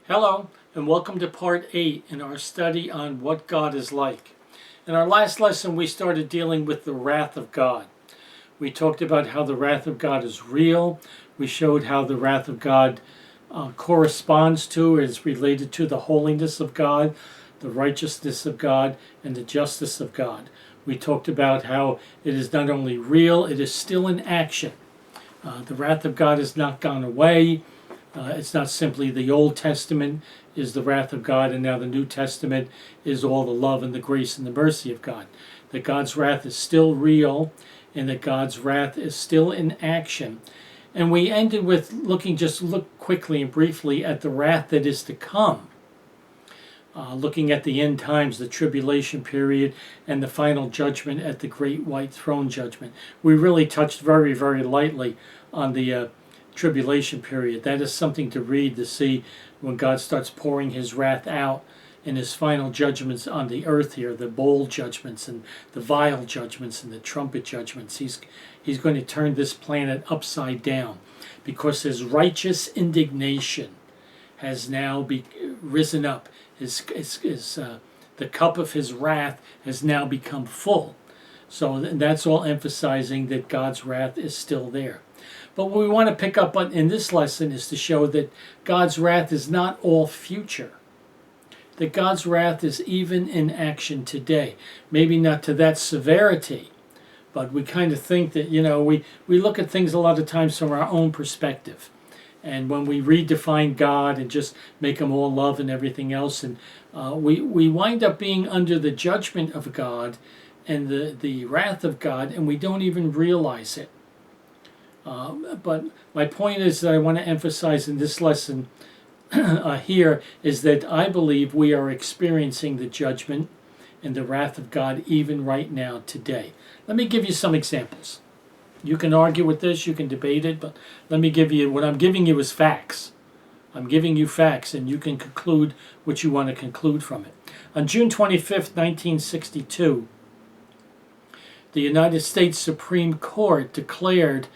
Hello, and welcome to part 8 in our study on what God is like. In our last lesson, we started dealing with the wrath of God. We talked about how the wrath of God is real. We showed how the wrath of God corresponds to, is related to the holiness of God, the righteousness of God, and the justice of God. We talked about how it is not only real, it is still in action. The wrath of God has not gone away. It's not simply the Old Testament is the wrath of God and now the New Testament is all the love and the grace and the mercy of God. That God's wrath is still real and that God's wrath is still in action. And we ended with look quickly and briefly at the wrath that is to come. Looking at the end times, the tribulation period, and the final judgment at the great white throne judgment. We really touched very, very lightly on the tribulation period. That is something to read to see when God starts pouring his wrath out in his final judgments on the earth here, the bowl judgments and the vial judgments and the trumpet judgments. He's going to turn this planet upside down because his righteous indignation has now risen up. The cup of his wrath has now become full. So that's all emphasizing that God's wrath is still there. But what we want to pick up on in this lesson is to show that God's wrath is not all future. That God's wrath is even in action today. Maybe not to that severity, but we kind of think that, we look at things a lot of times from our own perspective. And when we redefine God and just make him all love and everything else, and we wind up being under the judgment of God and the wrath of God, and we don't even realize it. But my point is that I want to emphasize in this lesson here is that I believe we are experiencing the judgment and the wrath of God even right now today. Let me give you some examples. You can argue with this, you can debate it, but let me give you, what I'm giving you is facts. I'm giving you facts, and you can conclude what you want to conclude from it. On June 25th, 1962, the United States Supreme Court declared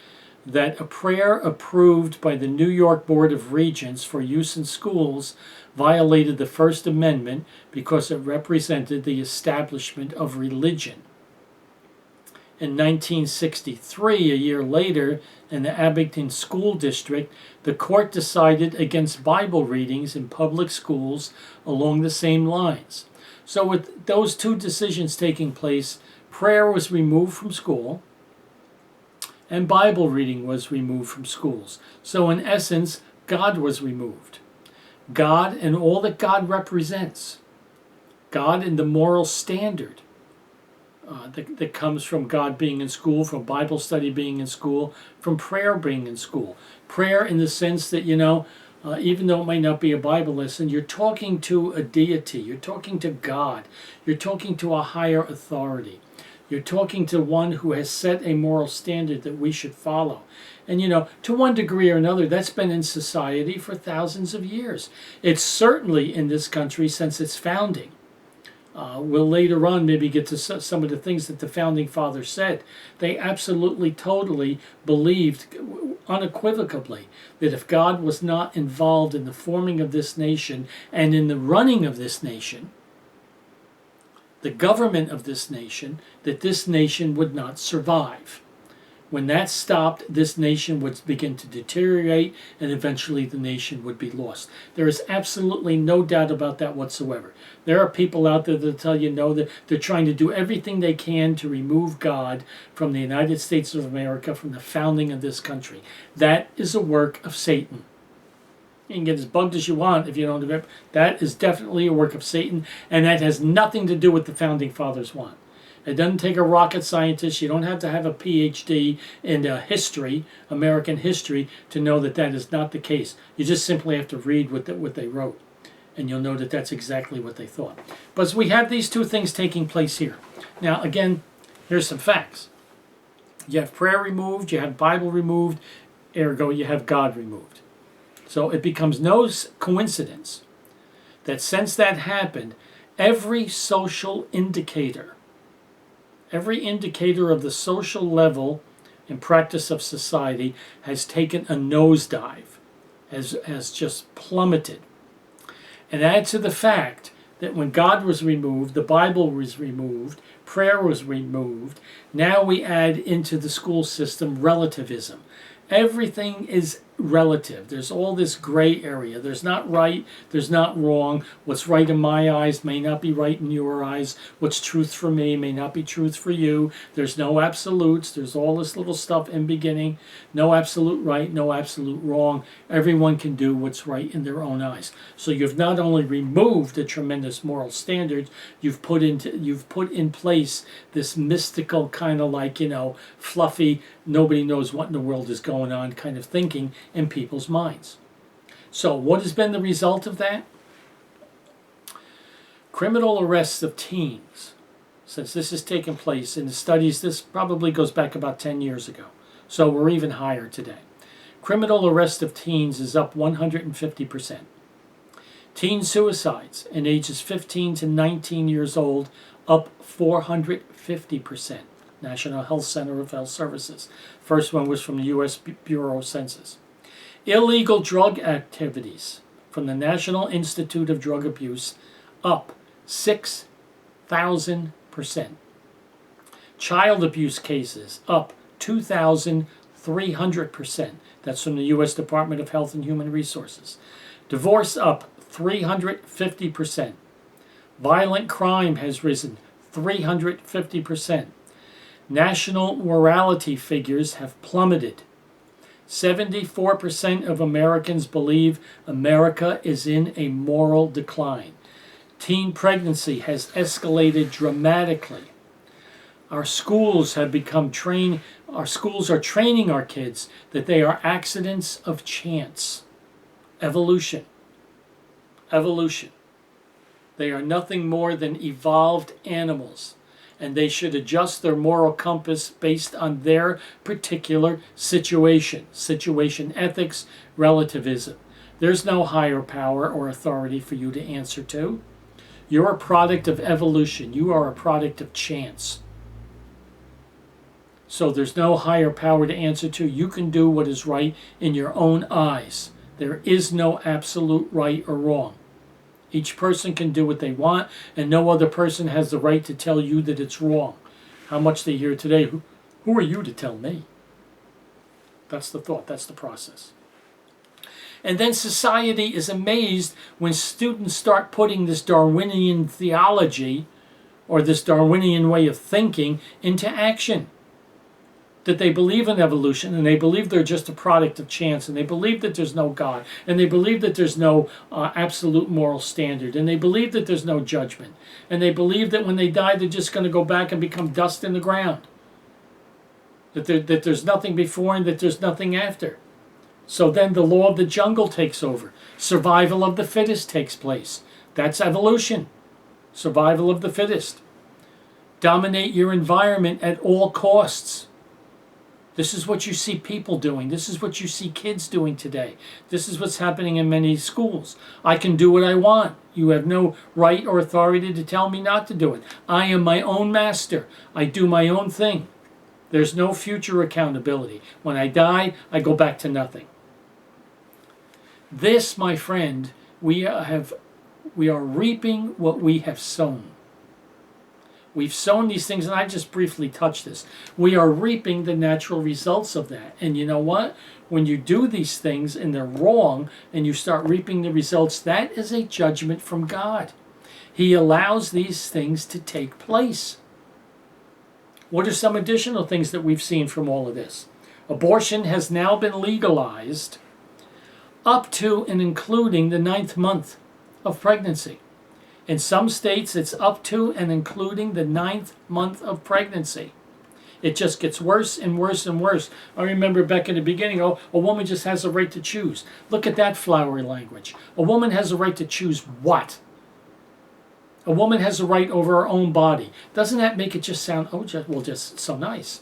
that a prayer approved by the New York Board of Regents for use in schools violated the First Amendment because it represented the establishment of religion. In 1963, a year later, in the Abington School District, the court decided against Bible readings in public schools along the same lines. So with those two decisions taking place, prayer was removed from school, and Bible reading was removed from schools. So in essence, God was removed. God and all that God represents. God and the moral standard that comes from God being in school, from Bible study being in school, from prayer being in school. Prayer in the sense that, even though it might not be a Bible lesson, you're talking to a deity. You're talking to God. You're talking to a higher authority. You're talking to one who has set a moral standard that we should follow. And, to one degree or another, that's been in society for thousands of years. It's certainly in this country since its founding. We'll later on maybe get to some of the things that the Founding Fathers said. They absolutely, totally believed unequivocally that if God was not involved in the forming of this nation and in the running of this nation, the government of this nation, that this nation would not survive. When that stopped, this nation would begin to deteriorate, and eventually the nation would be lost. There is absolutely no doubt about that whatsoever. There are people out there that tell you no, that they're trying to do everything they can to remove God from the United States of America, from the founding of this country. That is a work of Satan. You can get as bugged as you want if you don't do it. That is definitely a work of Satan, and that has nothing to do with the Founding Fathers want. It doesn't take a rocket scientist. You don't have to have a PhD in history, American history, to know that that is not the case. You just simply have to read what they wrote, and you'll know that that's exactly what they thought. But we have these two things taking place here. Now, again, here's some facts. You have prayer removed, you have Bible removed, ergo you have God removed. So it becomes no coincidence that since that happened, every social indicator, every indicator of the social level and practice of society has taken a nosedive, has just plummeted. And add to the fact that when God was removed, the Bible was removed, prayer was removed, now we add into the school system relativism. Everything is relative. There's all this gray area. There's not right, there's not wrong. What's right in my eyes may not be right in your eyes. What's truth for me may not be truth for you. There's no absolutes. There's all this little stuff in beginning. No absolute right, no absolute wrong. Everyone can do what's right in their own eyes. So you've not only removed the tremendous moral standards, you've put in place this mystical kind of like, fluffy, nobody knows what in the world is going on kind of thinking in people's minds. So what has been the result of that? Criminal arrests of teens. Since this has taken place in the studies, this probably goes back about 10 years ago. So we're even higher today. Criminal arrest of teens is up 150%. Teen suicides in ages 15 to 19 years old up 450%. National Health Center of Health Services. First one was from the U.S. Bureau of Census. Illegal drug activities from the National Institute of Drug Abuse up 6,000%. Child abuse cases up 2,300%. That's from the U.S. Department of Health and Human Resources. Divorce up 350%. Violent crime has risen 350%. National morality figures have plummeted. 74% of Americans believe America is in a moral decline. Teen pregnancy has escalated dramatically. Our schools have become our schools are training our kids that they are accidents of chance. Evolution. They are nothing more than evolved animals, and they should adjust their moral compass based on their particular situation. Situation ethics, relativism. There's no higher power or authority for you to answer to. You're a product of evolution. You are a product of chance. So there's no higher power to answer to. You can do what is right in your own eyes. There is no absolute right or wrong. Each person can do what they want, and no other person has the right to tell you that it's wrong. How much they hear today, who are you to tell me? That's the thought, that's the process. And then society is amazed when students start putting this Darwinian theology or this Darwinian way of thinking into action. That they believe in evolution, and they believe they're just a product of chance, and they believe that there's no God, and they believe that there's no absolute moral standard, and they believe that there's no judgment, and they believe that when they die they're just going to go back and become dust in the ground, that there's nothing before and that there's nothing after. So then the law of the jungle takes over. Survival of the fittest takes place. That's evolution. Survival of the fittest. Dominate your environment at all costs. This is what you see people doing. This is what you see kids doing today. This is what's happening in many schools. I can do what I want. You have no right or authority to tell me not to do it. I am my own master. I do my own thing. There's no future accountability. When I die, I go back to nothing. This, my friend, we are reaping what we have sown. We've sown these things, and I just briefly touched this. We are reaping the natural results of that. And you know what? When you do these things and they're wrong, and you start reaping the results, that is a judgment from God. He allows these things to take place. What are some additional things that we've seen from all of this? Abortion has now been legalized up to and including the 9th month of pregnancy. In some states, it's up to and including the 9th month of pregnancy. It just gets worse and worse and worse. I remember back in the beginning, a woman just has a right to choose. Look at that flowery language. A woman has a right to choose what? A woman has a right over her own body. Doesn't that make it just sound, just so nice?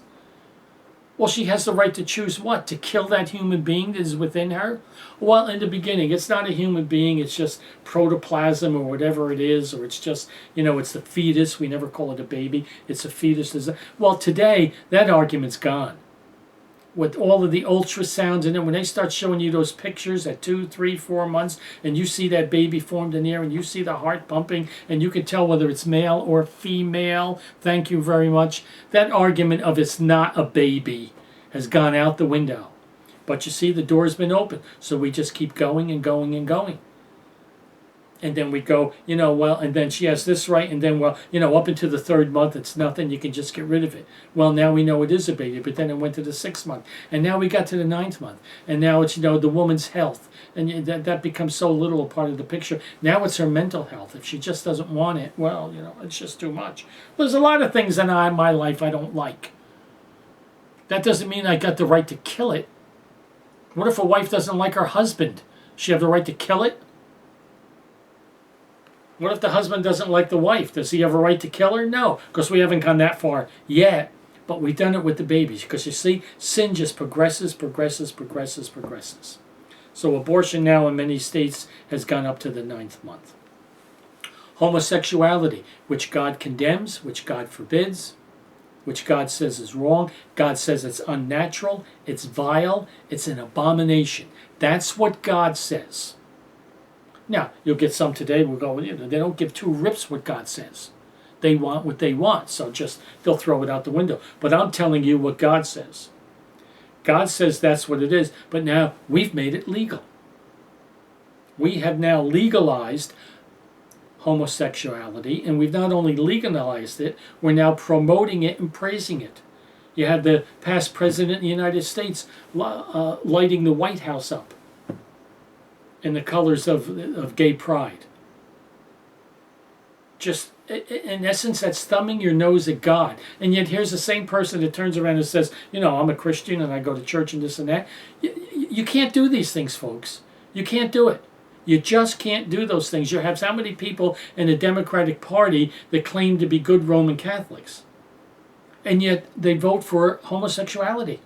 Well, she has the right to choose what? To kill that human being that is within her? Well, in the beginning, it's not a human being. It's just protoplasm or whatever it is, or it's just, it's the fetus. We never call it a baby. It's a fetus. Well, today, that argument's gone. with all of the ultrasounds, and then when they start showing you those pictures at 2, 3, 4 months, and you see that baby formed in there, and you see the heart pumping, and you can tell whether it's male or female, thank you very much, that argument of it's not a baby has gone out the window. But you see, the door's been open, so we just keep going and going and going. And then we go, well, and then she has this right, and then, well, up into the 3rd month, it's nothing, you can just get rid of it. Well, now we know it is a baby, but then it went to the 6th month, and now we got to the 9th month, and now it's, the woman's health, and that becomes so little a part of the picture. Now it's her mental health. If she just doesn't want it, well, it's just too much. There's a lot of things in my life I don't like. That doesn't mean I got the right to kill it. What if a wife doesn't like her husband? Does she have the right to kill it? What if the husband doesn't like the wife? Does he have a right to kill her? No, because we haven't gone that far yet. But we've done it with the babies. Because you see, sin just progresses. So abortion now in many states has gone up to the 9th month. Homosexuality, which God condemns, which God forbids, which God says is wrong. God says it's unnatural, it's vile, it's an abomination. That's what God says. Now, you'll get some today who go, they don't give 2 rips what God says. They want what they want, so they'll throw it out the window. But I'm telling you what God says. God says that's what it is, but now we've made it legal. We have now legalized homosexuality, and we've not only legalized it, we're now promoting it and praising it. You had the past president of the United States lighting the White House up in the colors of gay pride. Just, in essence, that's thumbing your nose at God. And yet here's the same person that turns around and says, I'm a Christian and I go to church and this and that. You can't do these things, folks. You can't do it. You just can't do those things. You have how many people in the Democratic Party that claim to be good Roman Catholics, and yet they vote for homosexuality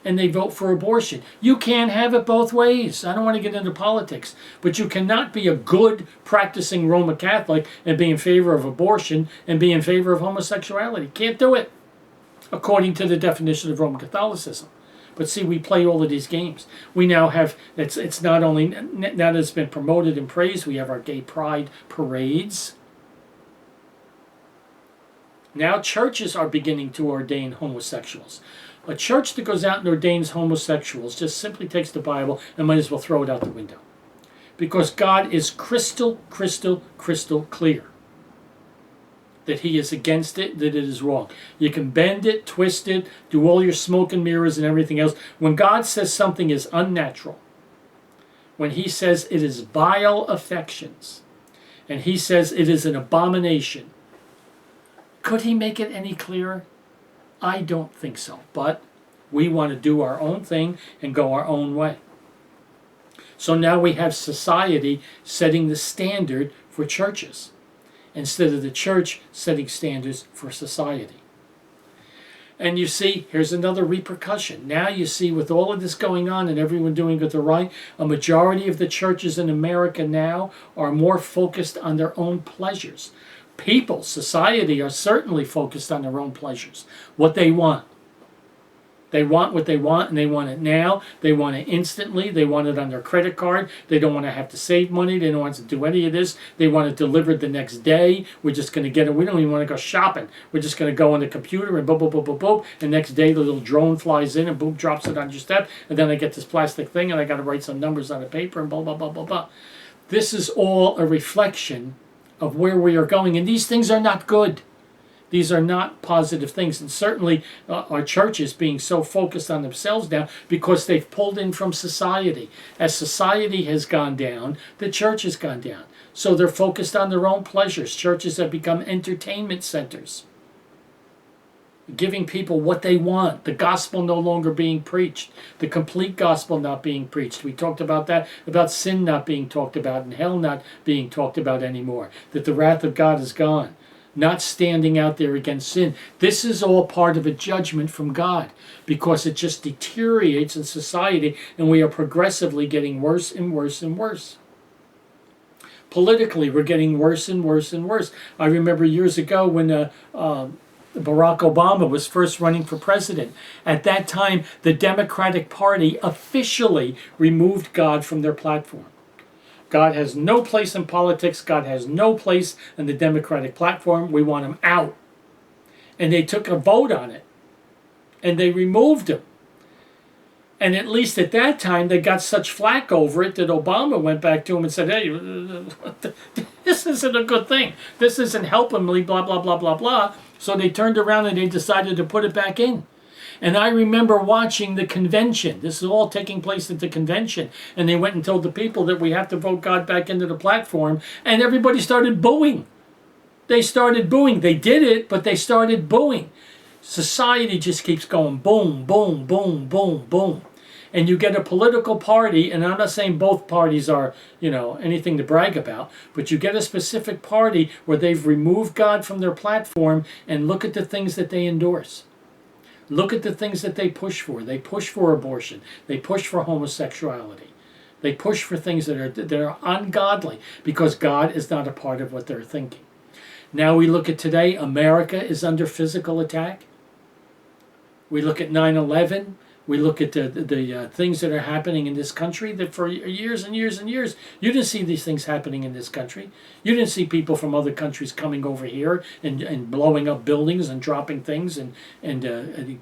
and they vote for abortion. You can't have it both ways. I don't want to get into politics, but you cannot be a good practicing Roman Catholic and be in favor of abortion and be in favor of homosexuality. Can't do it, according to the definition of Roman Catholicism. But see, we play all of these games. We now have, it's not only, now that it's been promoted and praised, we have our gay pride parades. Now churches are beginning to ordain homosexuals. A church that goes out and ordains homosexuals just simply takes the Bible and might as well throw it out the window. Because God is crystal clear that he is against it, that it is wrong. You can bend it, twist it, do all your smoke and mirrors and everything else. When God says something is unnatural, when he says it is vile affections, and he says it is an abomination, could he make it any clearer? I don't think so, but we want to do our own thing and go our own way. So now we have society setting the standard for churches, instead of the church setting standards for society. And you see, here's another repercussion. Now you see, with all of this going on and everyone doing it the right, a majority of the churches in America now are more focused on their own pleasures. People, society, are certainly focused on their own pleasures, what they want. They want what they want, and they want it now. They want it instantly. They want it on their credit card. They don't want to have to save money. They don't want to do any of this. They want it delivered the next day. We're just going to get it. We don't even want to go shopping. We're just going to go on the computer and boop, boop, boop, boop, boop. And next day, the little drone flies in and boom, drops it on your step. And then I get this plastic thing, and I got to write some numbers on a paper and blah, blah, blah, blah, blah. This is all a reflection of where we are going. And these things are not good. These are not positive things. And certainly our churches being so focused on themselves now because they've pulled in from society. As society has gone down, the church has gone down. So they're focused on their own pleasures. Churches have become entertainment centers, giving people what they want. The gospel no longer being preached. The complete gospel not being preached. We talked about that, about sin not being talked about and hell not being talked about anymore. That the wrath of God is gone. Not standing out there against sin. This is all part of a judgment from God because it just deteriorates in society and we are progressively getting worse and worse and worse. Politically, we're getting worse and worse and worse. I remember years ago when Barack Obama was first running for president. At that time, the Democratic Party officially removed God from their platform. God has no place in politics. God has no place in the Democratic platform. We want him out. And they took a vote on it. And they removed him. And at least at that time, they got such flack over it that Obama went back to him and said, hey, this isn't a good thing. This isn't helping me, blah, blah, blah, blah, blah. So they turned around and they decided to put it back in. And I remember watching the convention. This is all taking place at the convention. And they went and told the people that we have to vote God back into the platform. And everybody started booing. They started booing. They did it, but they started booing. Society just keeps going boom, boom, boom, boom, boom. And you get a political party, and I'm not saying both parties are, anything to brag about, but you get a specific party where they've removed God from their platform, and look at the things that they endorse. Look at the things that they push for. They push for abortion. They push for homosexuality. They push for things that are ungodly because God is not a part of what they're thinking. Now we look at today, America is under physical attack. We look at 9/11. We look at the things that are happening in this country that for years and years and years, you didn't see these things happening in this country. You didn't see people from other countries coming over here and blowing up buildings and dropping things and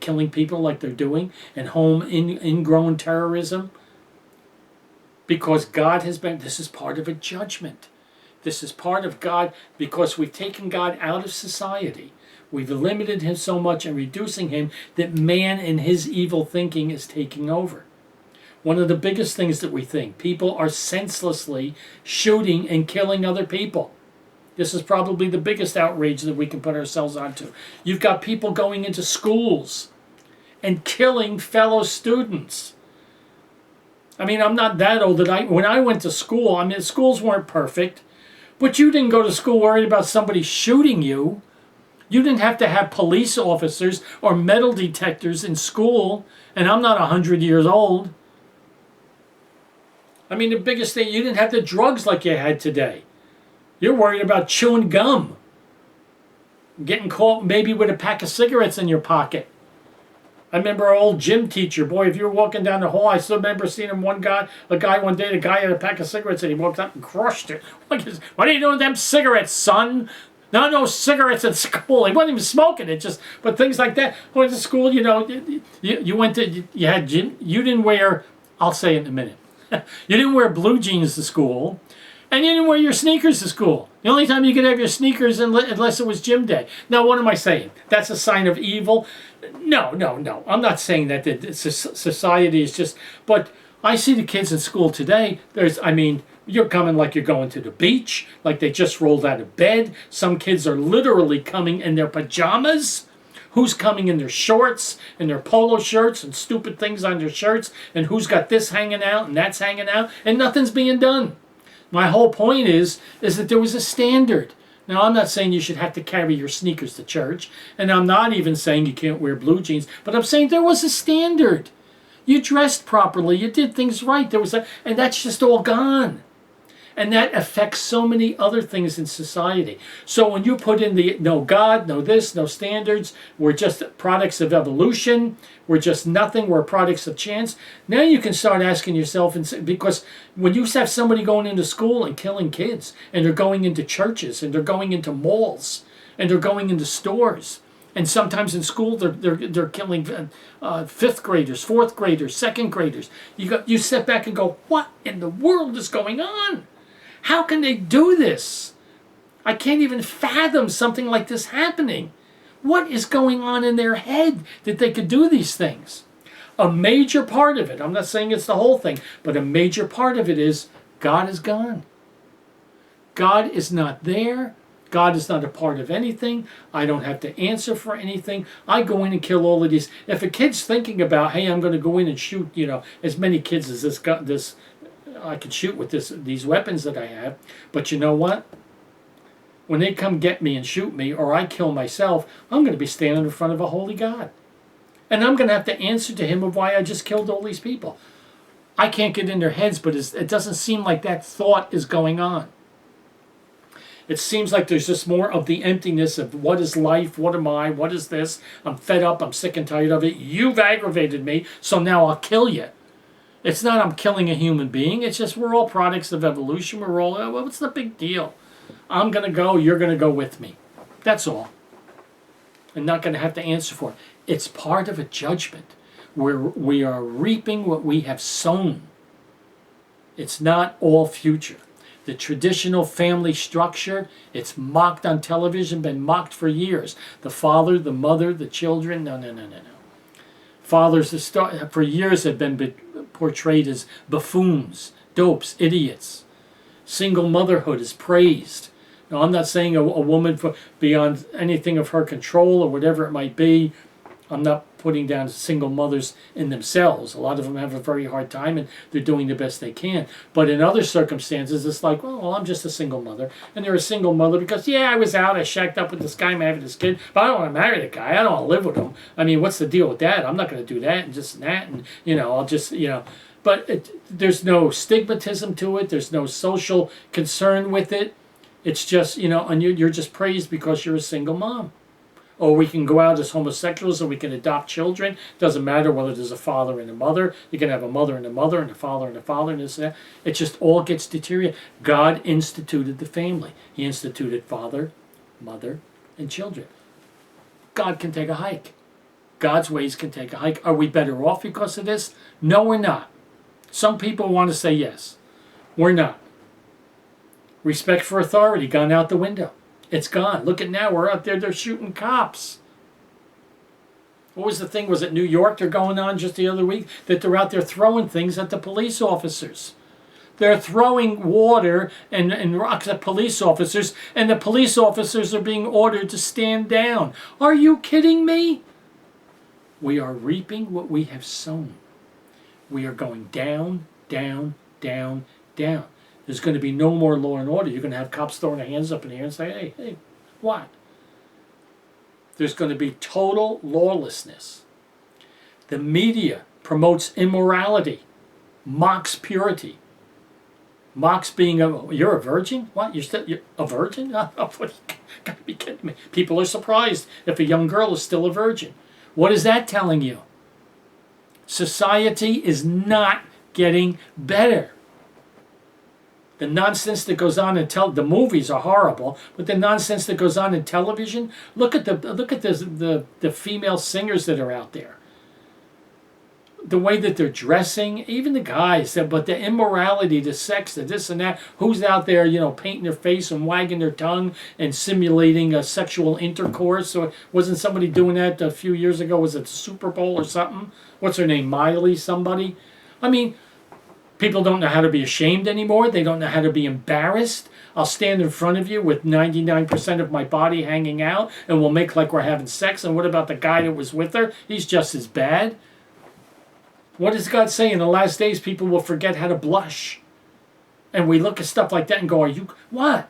killing people like they're doing, and ingrown terrorism. Because God has been, this is part of a judgment. This is part of God, because we've taken God out of society. We've limited him so much and reducing him that man and his evil thinking is taking over. One of the biggest things that we think, people are senselessly shooting and killing other people. This is probably the biggest outrage that we can put ourselves onto. You've got people going into schools and killing fellow students. I mean, I'm not that old that when I went to school, schools weren't perfect, but you didn't go to school worried about somebody shooting you. You didn't have to have police officers or metal detectors in school, and I'm not 100 years old. I mean, the biggest thing, you didn't have the drugs like you had today. You're worried about chewing gum, getting caught maybe with a pack of cigarettes in your pocket. I remember our old gym teacher, boy, if you were walking down the hall, I still remember seeing him, a guy one day, the guy had a pack of cigarettes and he walked up and crushed it. What are you doing with them cigarettes, son? No cigarettes in school. He wasn't even smoking it, but things like that. Going to school, you went to, you had gym, you didn't wear, I'll say it in a minute. You didn't wear blue jeans to school, and you didn't wear your sneakers to school. The only time you could have your sneakers unless it was gym day. Now, what am I saying? That's a sign of evil? No. I'm not saying that society is just, but I see the kids in school today. You're coming like you're going to the beach, like they just rolled out of bed. Some kids are literally coming in their pajamas. Who's coming in their shorts and their polo shirts and stupid things on their shirts, and who's got this hanging out and that's hanging out, and nothing's being done. My whole point is that there was a standard. Now, I'm not saying you should have to carry your sneakers to church, and I'm not even saying you can't wear blue jeans, but I'm saying there was a standard. You dressed properly, you did things right, and that's just all gone. And that affects so many other things in society. So when you put in the no God, no this, no standards, we're just products of evolution, we're just nothing, we're products of chance, now you can start asking yourself, because when you have somebody going into school and killing kids, and they're going into churches, and they're going into malls, and they're going into stores, and sometimes in school they're killing fifth graders, fourth graders, second graders. You step back and go, what in the world is going on? How can they do this? I can't even fathom something like this happening. What is going on in their head that they could do these things? A major part of it, I'm not saying it's the whole thing, but a major part of it is God is gone. God is not there. God is not a part of anything. I don't have to answer for anything. I go in and kill all of these. If a kid's thinking about, hey, I'm going to go in and shoot, as many kids as this I could shoot with these weapons that I have, but you know what? When they come get me and shoot me, or I kill myself, I'm going to be standing in front of a holy God. And I'm going to have to answer to him of why I just killed all these people. I can't get in their heads, but it doesn't seem like that thought is going on. It seems like there's just more of the emptiness of what is life, what am I, what is this? I'm fed up, I'm sick and tired of it. You've aggravated me, so now I'll kill you. It's not I'm killing a human being. It's just we're all products of evolution. We're all, well, what's the big deal? I'm going to go, you're going to go with me. That's all. I'm not going to have to answer for it. It's part of a judgment where we are reaping what we have sown. It's not all future. The traditional family structure, it's mocked on television, been mocked for years. The father, the mother, the children, no. Fathers for years have been portrayed as buffoons, dopes, idiots. Single motherhood is praised. Now, I'm not saying a woman beyond anything of her control or whatever it might be. I'm not putting down single mothers in themselves. A lot of them have a very hard time and they're doing the best they can. But in other circumstances, it's like, well, I'm just a single mother. And they're a single mother because, yeah, I was out, I shacked up with this guy, I'm having this kid, but I don't want to marry the guy. I don't want to live with him. I mean, what's the deal with that? I'm not going to do that and just that. And, I'll just, But there's no stigmatism to it. There's no social concern with it. It's just, and you're just praised because you're a single mom. Or we can go out as homosexuals and we can adopt children. Doesn't matter whether there's a father and a mother. You can have a mother and a mother and a father and a father and this and that. It just all gets deteriorated. God instituted the family. He instituted father, mother, and children. God can take a hike. God's ways can take a hike. Are we better off because of this? No, we're not. Some people want to say yes. We're not. Respect for authority gone out the window. It's gone. Look at now. We're out there. They're shooting cops. What was the thing? Was it New York they're going on just the other week? That they're out there throwing things at the police officers. They're throwing water and rocks at police officers, and the police officers are being ordered to stand down. Are you kidding me? We are reaping what we have sown. We are going down, down, down, down. There's going to be no more law and order. You're going to have cops throwing their hands up in the air and say, hey, what? There's going to be total lawlessness. The media promotes immorality, mocks purity, mocks being you're a virgin? What? You're a virgin? What, you got to be kidding me. People are surprised if a young girl is still a virgin. What is that telling you? Society is not getting better. The nonsense that goes on in the movies are horrible, but the nonsense that goes on in television. Look at the female singers that are out there. The way that they're dressing, even the guys. But the immorality, the sex, the this and that. Who's out there, painting their face and wagging their tongue and simulating a sexual intercourse? Or wasn't somebody doing that a few years ago? Was it Super Bowl or something? What's her name? Miley somebody? I mean, people don't know how to be ashamed anymore. They don't know how to be embarrassed. I'll stand in front of you with 99% of my body hanging out and we'll make like we're having sex. And what about the guy that was with her? He's just as bad. What does God say? In the last days, people will forget how to blush. And we look at stuff like that and go, are you, what?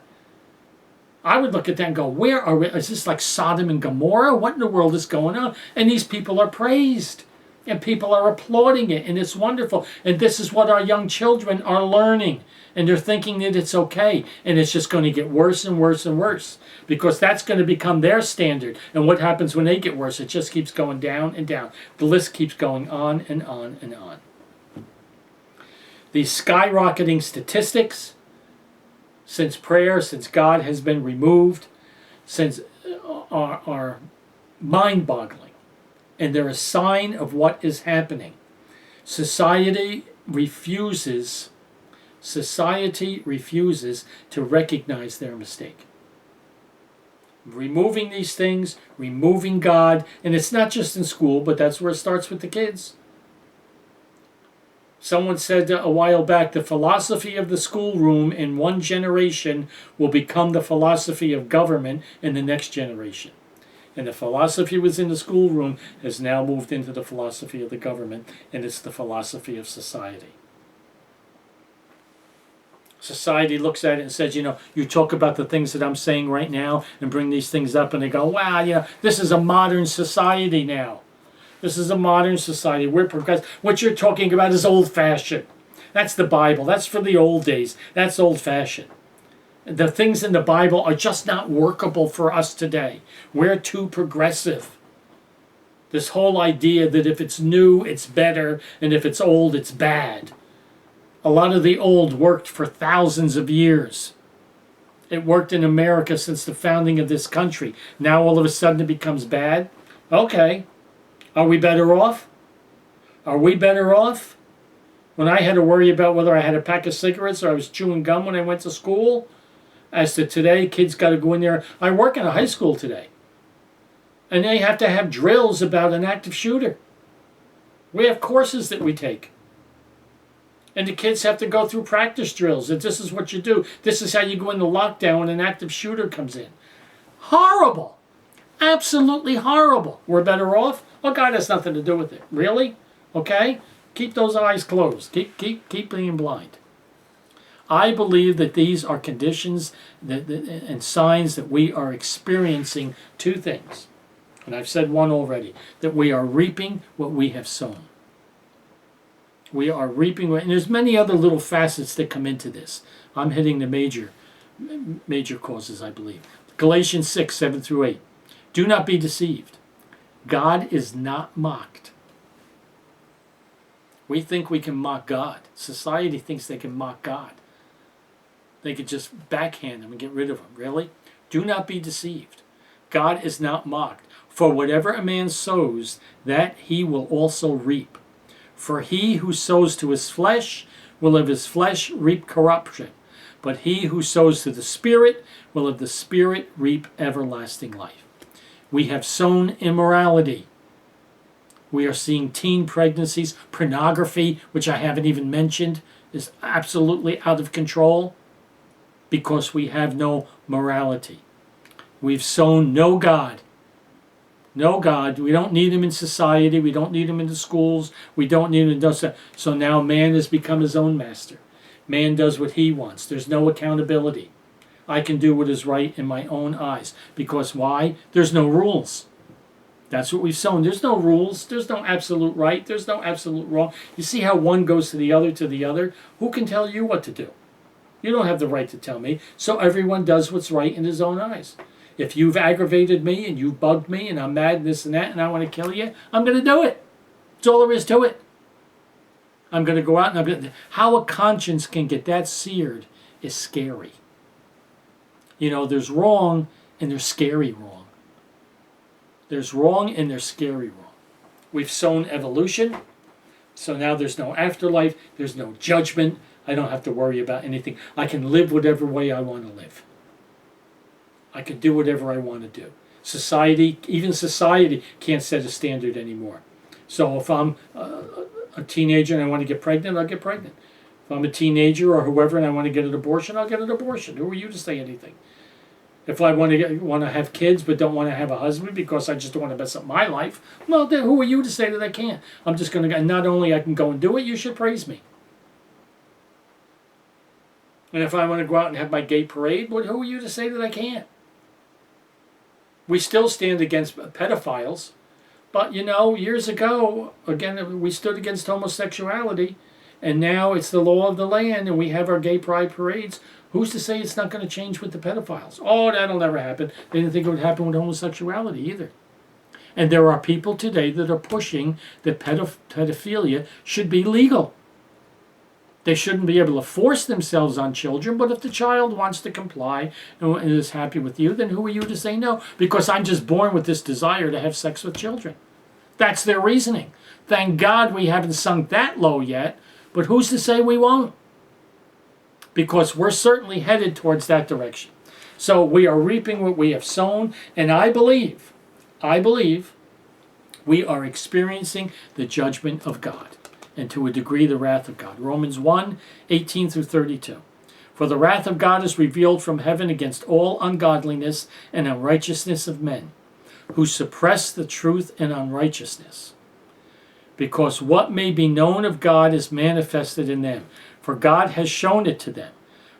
I would look at that and go, where are we? Is this like Sodom and Gomorrah? What in the world is going on? And these people are praised. And people are applauding it, and it's wonderful. And this is what our young children are learning. And they're thinking that it's okay. And it's just going to get worse and worse and worse. Because that's going to become their standard. And what happens when they get worse? It just keeps going down and down. The list keeps going on and on and on. These skyrocketing statistics, since prayer, since God has been removed, since are mind-boggling. And they're a sign of what is happening. Society refuses to recognize their mistake. Removing these things, removing God, and it's not just in school, but that's where it starts with the kids. Someone said a while back, the philosophy of the schoolroom in one generation will become the philosophy of government in the next generation. And the philosophy was in the schoolroom has now moved into the philosophy of the government, and it's the philosophy of society. Society looks at it and says, you talk about the things that I'm saying right now and bring these things up, and they go, wow, this is a modern society now. This is a modern society. We're progressive. What you're talking about is old-fashioned. That's the Bible. That's for the old days. That's old-fashioned. The things in the Bible are just not workable for us today. We're too progressive. This whole idea that if it's new, it's better, and if it's old, it's bad. A lot of the old worked for thousands of years. It worked in America since the founding of this country. Now all of a sudden it becomes bad? Okay. Are we better off? Are we better off? When I had to worry about whether I had a pack of cigarettes or I was chewing gum when I went to school, as to today, kids got to go in there. I work in a high school today, and they have to have drills about an active shooter. We have courses that we take. And the kids have to go through practice drills. And this is what you do. This is how you go into lockdown when an active shooter comes in. Horrible. Absolutely horrible. We're better off? Well, God has nothing to do with it. Really? Okay? Keep those eyes closed. Keep being blind. I believe that these are conditions and signs that we are experiencing two things. And I've said one already. That we are reaping what we have sown. We are reaping, and there's many other little facets that come into this. I'm hitting the major causes, I believe. Galatians 6, 7 through 8. Do not be deceived. God is not mocked. We think we can mock God. Society thinks they can mock God. They could just backhand him and get rid of him. Really? Do not be deceived. God is not mocked. For whatever a man sows, that he will also reap. For he who sows to his flesh will of his flesh reap corruption. But he who sows to the Spirit will of the Spirit reap everlasting life. We have sown immorality. We are seeing teen pregnancies. Pornography, which I haven't even mentioned, is absolutely out of control because we have no morality. We've sown no God. No God. We don't need him in society. We don't need him in the schools. We don't need him in those. So now man has become his own master. Man does what he wants. There's no accountability. I can do what is right in my own eyes. Because why? There's no rules. That's what we've sown. There's no rules. There's no absolute right. There's no absolute wrong. You see how one goes to the other to the other? Who can tell you what to do? You don't have the right to tell me. So everyone does what's right in his own eyes. If you've aggravated me and you've bugged me and I'm mad and this and that and I want to kill you, I'm going to do it. That's all there is to it. I'm going to go out and I'm going to... How a conscience can get that seared is scary. You know, there's wrong and there's scary wrong. There's wrong and there's scary wrong. We've sown evolution, so now there's no afterlife, there's no judgment. I don't have to worry about anything. I can live whatever way I want to live. I can do whatever I want to do. Society, even society, can't set a standard anymore. So if I'm a teenager and I want to get pregnant, I'll get pregnant. If I'm a teenager or whoever and I want to get an abortion, I'll get an abortion. Who are you to say anything? If I want to have kids but don't want to have a husband because I just don't want to mess up my life, well, then who are you to say that I can't? I'm just going to, not only I can go and do it, you should praise me. And if I want to go out and have my gay parade, who are you to say that I can't? We still stand against pedophiles. But, you know, years ago, again, we stood against homosexuality. And now it's the law of the land, and we have our gay pride parades. Who's to say it's not going to change with the pedophiles? Oh, that'll never happen. They didn't think it would happen with homosexuality either. And there are people today that are pushing that pedophilia should be legal. They shouldn't be able to force themselves on children, but if the child wants to comply and is happy with you, then who are you to say no? Because I'm just born with this desire to have sex with children. That's their reasoning. Thank God we haven't sunk that low yet, but who's to say we won't? Because we're certainly headed towards that direction. So we are reaping what we have sown, and I believe we are experiencing the judgment of God, and to a degree the wrath of God. Romans 1, 18 through 32. For the wrath of God is revealed from heaven against all ungodliness and unrighteousness of men, who suppress the truth in unrighteousness. Because what may be known of God is manifested in them, for God has shown it to them.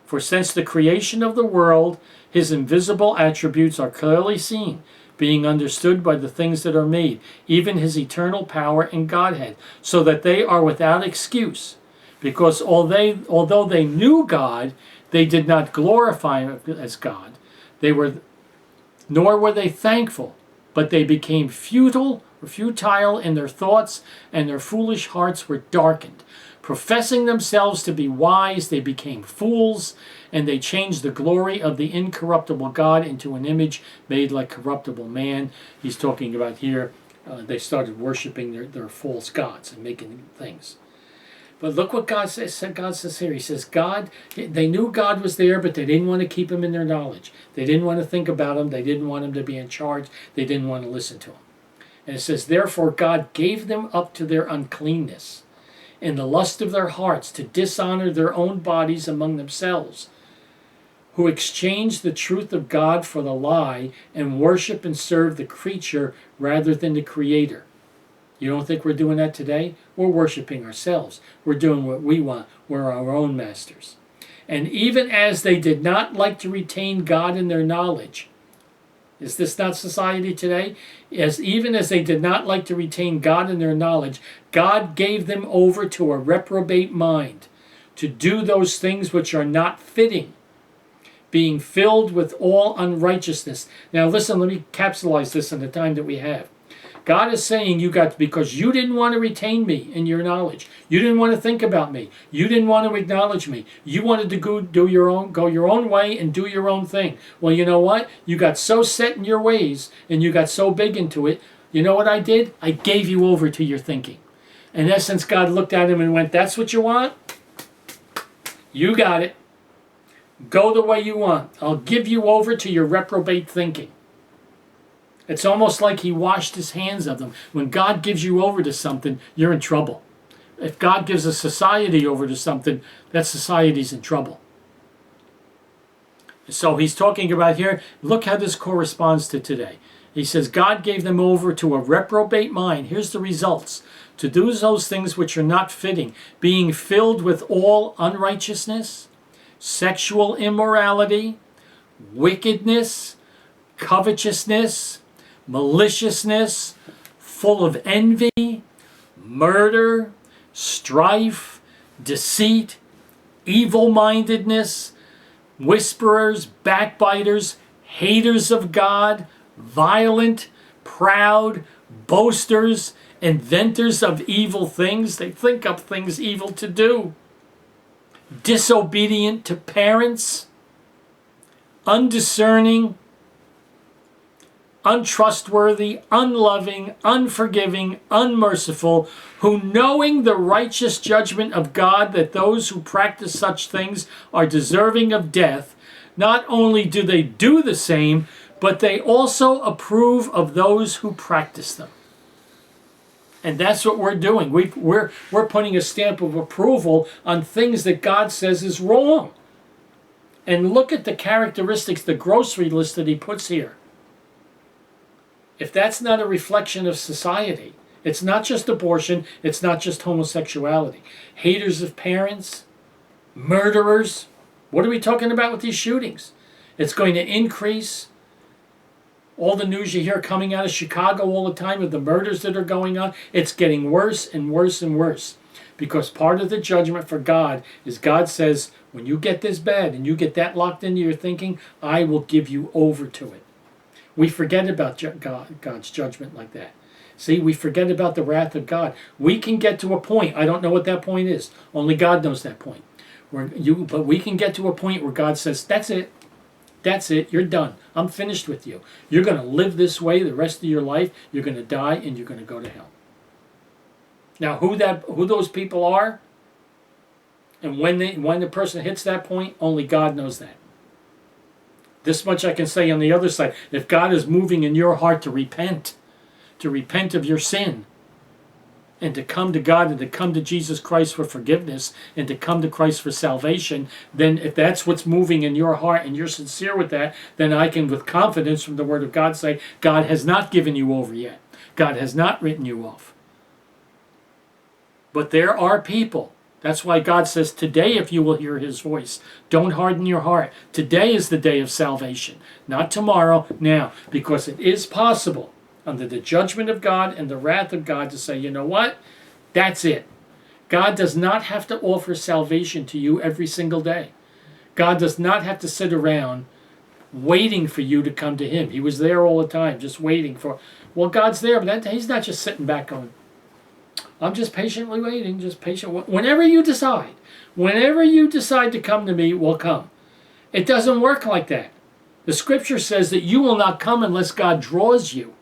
For since the creation of the world, his invisible attributes are clearly seen, being understood by the things that are made, even his eternal power and Godhead, so that they are without excuse. Because although they knew God, They did not glorify him as God. Nor were they thankful, but they became futile in their thoughts, and their foolish hearts were darkened. Professing themselves to be wise, they became fools, and they changed the glory of the incorruptible God into an image made like corruptible man. He's talking about here, they started worshiping their false gods and making things. But look what God says here. He says, they knew God was there, but they didn't want to keep him in their knowledge. They didn't want to think about him. They didn't want him to be in charge. They didn't want to listen to him. And it says, therefore God gave them up to their uncleanness in the lust of their hearts, to dishonor their own bodies among themselves, who exchanged the truth of God for the lie, and worship and serve the creature rather than the Creator. You don't think we're doing that today? We're worshiping ourselves. We're doing what we want. We're our own masters. And even as they did not like to retain God in their knowledge, is this not society today? Even as they did not like to retain God in their knowledge, God gave them over to a reprobate mind, to do those things which are not fitting, being filled with all unrighteousness. Now listen, let me capsulize this in the time that we have. God is saying because you didn't want to retain me in your knowledge. You didn't want to think about me. You didn't want to acknowledge me. You wanted to go your own way and do your own thing. Well, you know what? You got so set in your ways and you got so big into it. You know what I did? I gave you over to your thinking. In essence, God looked at him and went, that's what you want? You got it. Go the way you want. I'll give you over to your reprobate thinking. It's almost like he washed his hands of them. When God gives you over to something, you're in trouble. If God gives a society over to something, that society's in trouble. So he's talking about here, look how this corresponds to today. He says, God gave them over to a reprobate mind. Here's the results. To do those things which are not fitting, being filled with all unrighteousness, sexual immorality, wickedness, covetousness, maliciousness, full of envy, murder, strife, deceit, evil-mindedness, whisperers, backbiters, haters of God, violent, proud, boasters, inventors of evil things. They think up things evil to do. Disobedient to parents, undiscerning, untrustworthy, unloving, unforgiving, unmerciful, who knowing the righteous judgment of God that those who practice such things are deserving of death, not only do they do the same, but they also approve of those who practice them. And that's what we're doing. We're putting a stamp of approval on things that God says is wrong. And look at the characteristics, the grocery list that he puts here. If that's not a reflection of society, it's not just abortion, it's not just homosexuality. Haters of parents, murderers. What are we talking about with these shootings? It's going to increase. All the news you hear coming out of Chicago all the time of the murders that are going on, it's getting worse and worse and worse. Because part of the judgment for God is God says, when you get this bad and you get that locked into your thinking, I will give you over to it. We forget about God's judgment like that. See, we forget about the wrath of God. We can get to a point, I don't know what that point is. Only God knows that point. But we can get to a point where God says, that's it. That's it. You're done. I'm finished with you. You're going to live this way the rest of your life. You're going to die and you're going to go to hell. Now, who those people are, and when the person hits that point, only God knows that. This much I can say on the other side. If God is moving in your heart to repent of your sin, and to come to God and to come to Jesus Christ for forgiveness and to come to Christ for salvation, then if that's what's moving in your heart and you're sincere with that, then I can with confidence from the Word of God say, God has not given you over yet. God has not written you off. But there are people. That's why God says, today if you will hear his voice, don't harden your heart. Today is the day of salvation, not tomorrow, now. Because it is possible, under the judgment of God and the wrath of God, to say, you know what? That's it. God does not have to offer salvation to you every single day. God does not have to sit around waiting for you to come to him. He was there all the time, just waiting for, well, God's there, but he's not just sitting back going, I'm just patiently waiting, just patient. Whenever you decide to come to me, we'll come. It doesn't work like that. The scripture says that you will not come unless God draws you.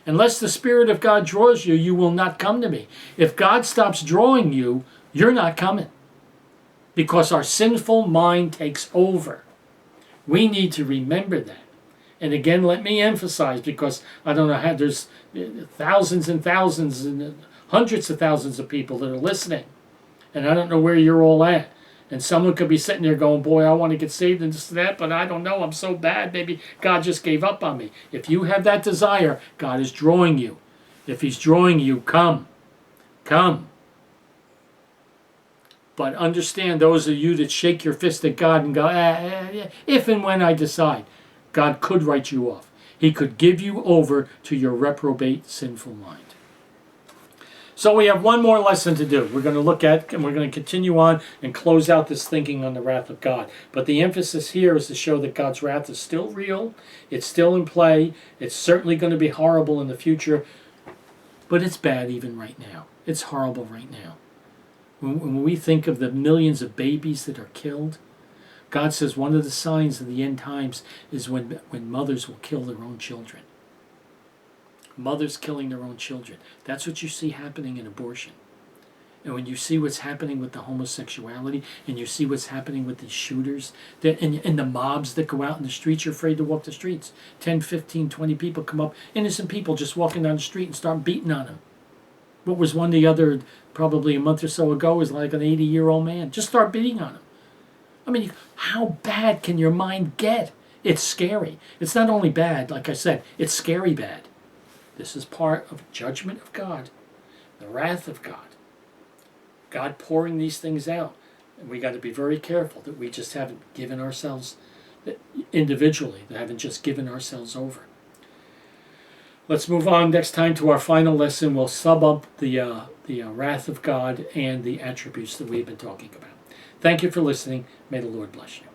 Unless the Spirit of God draws you, you will not come to me. If God stops drawing you, you're not coming. Because our sinful mind takes over. We need to remember that. And again, let me emphasize, because I don't know how, there's thousands and thousands and hundreds of thousands of people that are listening. And I don't know where you're all at. And someone could be sitting there going, boy, I want to get saved and this and that, but I don't know, I'm so bad, maybe God just gave up on me. If you have that desire, God is drawing you. If he's drawing you, come. Come. But understand, those of you that shake your fist at God and go, if and when I decide, God could write you off. He could give you over to your reprobate, sinful mind. So we have one more lesson to do. We're going to look at, and we're going to continue on and close out this thinking on the wrath of God. But the emphasis here is to show that God's wrath is still real. It's still in play. It's certainly going to be horrible in the future. But it's bad even right now. It's horrible right now. When we think of the millions of babies that are killed, God says one of the signs of the end times is when mothers will kill their own children. Mothers killing their own children. That's what you see happening in abortion. And when you see what's happening with the homosexuality, and you see what's happening with these shooters, and the mobs that go out in the streets, you're afraid to walk the streets. 10, 15, 20 people come up, innocent people just walking down the street and start beating on them. What was one the other, probably a month or so ago, was like an 80-year-old man. Just start beating on him. I mean, how bad can your mind get? It's scary. It's not only bad, like I said, it's scary bad. This is part of judgment of God, the wrath of God. God pouring these things out. And we got to be very careful that we just haven't given ourselves individually, that haven't just given ourselves over. Let's move on next time to our final lesson. We'll sum up the wrath of God and the attributes that we've been talking about. Thank you for listening. May the Lord bless you.